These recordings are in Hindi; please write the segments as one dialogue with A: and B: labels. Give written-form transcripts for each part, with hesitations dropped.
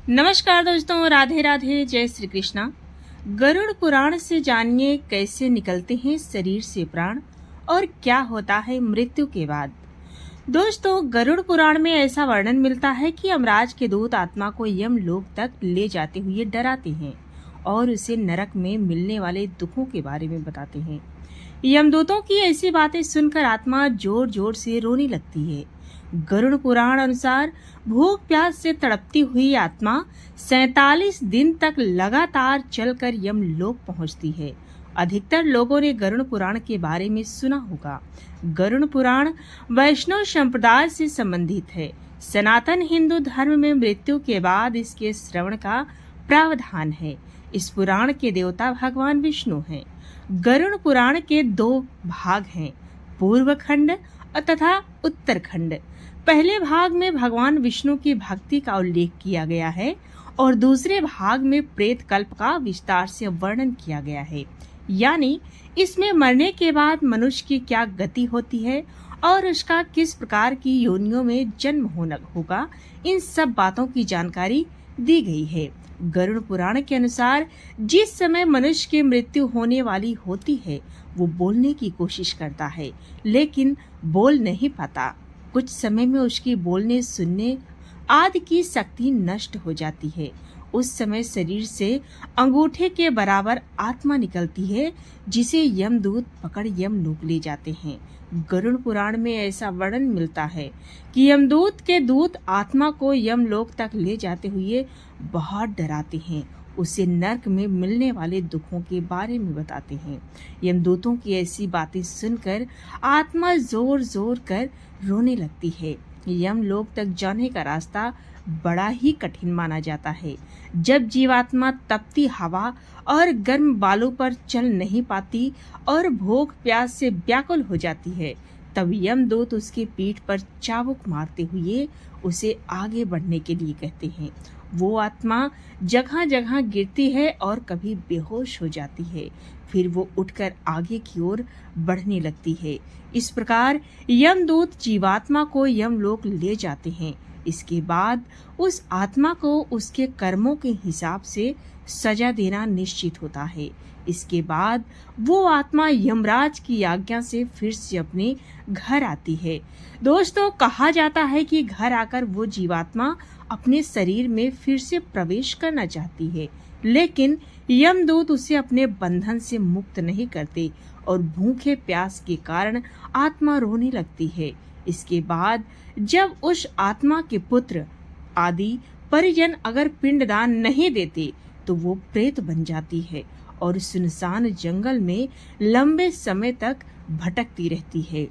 A: नमस्कार दोस्तों, राधे राधे, जय श्री कृष्णा। गरुड़ पुराण से जानिए कैसे निकलते हैं शरीर से प्राण और क्या होता है मृत्यु के बाद। दोस्तों, गरुड़ पुराण में ऐसा वर्णन मिलता है कि यमराज के दूत आत्मा को यमलोक तक ले जाते हुए डराते हैं और उसे नरक में मिलने वाले दुखों के बारे में बताते हैं। यमदूतों की ऐसी बातें सुनकर आत्मा जोर जोर से रोने लगती है। गरुड़ पुराण अनुसार भूख प्यास से तड़पती हुई आत्मा 47 दिन तक लगातार चलकर यमलोक पहुंचती है। अधिकतर लोगों ने गरुड़ पुराण के बारे में सुना होगा। गरुड़ पुराण वैष्णव संप्रदाय से संबंधित है। सनातन हिंदू धर्म में मृत्यु के बाद इसके श्रवण का प्रावधान है। इस पुराण के देवता भगवान विष्णु हैं। गरुड़ पुराण के 2 भाग हैं, पूर्व खंड तथा उत्तरखंड। पहले भाग में भगवान विष्णु की भक्ति का उल्लेख किया गया है और दूसरे भाग में प्रेत कल्प का विस्तार से वर्णन किया गया है। यानी इसमें मरने के बाद मनुष्य की क्या गति होती है और उसका किस प्रकार की योनियों में जन्म होगा, इन सब बातों की जानकारी दी गई है। गरुड़ पुराण के अनुसार जिस समय मनुष्य की मृत्यु होने वाली होती है, वो बोलने की कोशिश करता है लेकिन बोल नहीं पाता। कुछ समय में उसकी बोलने सुनने आदि की शक्ति नष्ट हो जाती है। उस समय शरीर से अंगूठे के बराबर आत्मा निकलती है, जिसे यमदूत पकड़ यमलोक ले जाते हैं। गरुड़ पुराण में ऐसा वर्णन मिलता है कि यमदूत के दूत आत्मा को यमलोक तक ले जाते हुए बहुत डराते हैं, उसे नरक में मिलने वाले दुखों के बारे में बताते हैं। यमदूतों की ऐसी बातें सुनकर आत्मा जोर जोर कर रोने लगती है। यमलोक तक जाने का रास्ता बड़ा ही कठिन माना जाता है। जब जीवात्मा तपती हवा और गर्म बालू पर चल नहीं पाती और भूख प्यास से व्याकुल हो जाती है, तब यमदूत उसकी पीठ पर चाबुक मारते हुए उसे आगे बढ़ने के लिए कहते हैं। वो आत्मा जगह जगह गिरती है और कभी बेहोश हो जाती है, फिर वो उठकर आगे की ओर बढ़ने लगती है। इस प्रकार यमदूत जीवात्मा को यमलोक ले जाते हैं। इसके बाद उस आत्मा को उसके कर्मों के हिसाब से सजा देना निश्चित होता है। इसके बाद वो आत्मा यमराज की आज्ञा से फिर से अपने घर आती है। दोस्तों, कहा जाता है कि घर आकर वो जीवात्मा अपने शरीर में फिर से प्रवेश करना चाहती है, लेकिन यमदूत उसे अपने बंधन से मुक्त नहीं करते और भूखे प्यास के कारण आत्मा रोने लगती है। इसके बाद जब उस आत्मा के पुत्र आदि परिजन अगर पिंडदान नहीं देते, तो वो प्रेत बन जाती है और सुनसान जंगल में लंबे समय तक भटकती रहती है।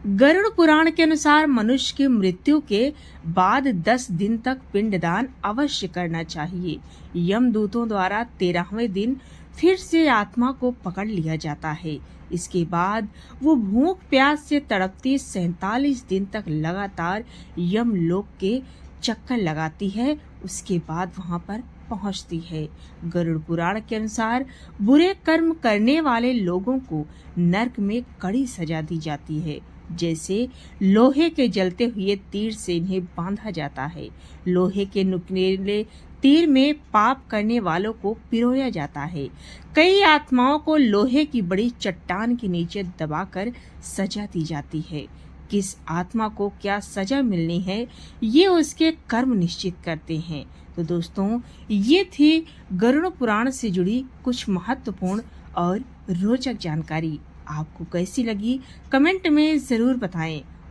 A: गरुड़ पुराण के अनुसार मनुष्य की मृत्यु के बाद 10 दिन तक पिंडदान अवश्य करना चाहिए। यमदूतों द्वारा 13वें दिन फिर से आत्मा को पकड़ लिया जाता है। इसके बाद वो भूख प्यास से तड़पती 47 दिन तक लगातार यमलोक के चक्कर लगाती है। उसके बाद वहां पर पहुंचती है। गरुड़ पुराण के अनुसार बुरे कर्म करने वाले लोगों को नरक में कड़ी सजा दी जाती है। जैसे लोहे के जलते हुए तीर से इन्हें बांधा जाता है। लोहे के नुकीले तीर में पाप करने वालों को पिरोया जाता है। कई आत्माओं को लोहे की बड़ी चट्टान के नीचे दबाकर सजा दी जाती है। किस आत्मा को क्या सजा मिलनी है, ये उसके कर्म निश्चित करते हैं। तो दोस्तों, ये थी गरुड़ पुराण से जुड़ी कुछ महत्वपूर्ण और रोचक जानकारी। आपको कैसी लगी कमेंट में जरूर बताएं।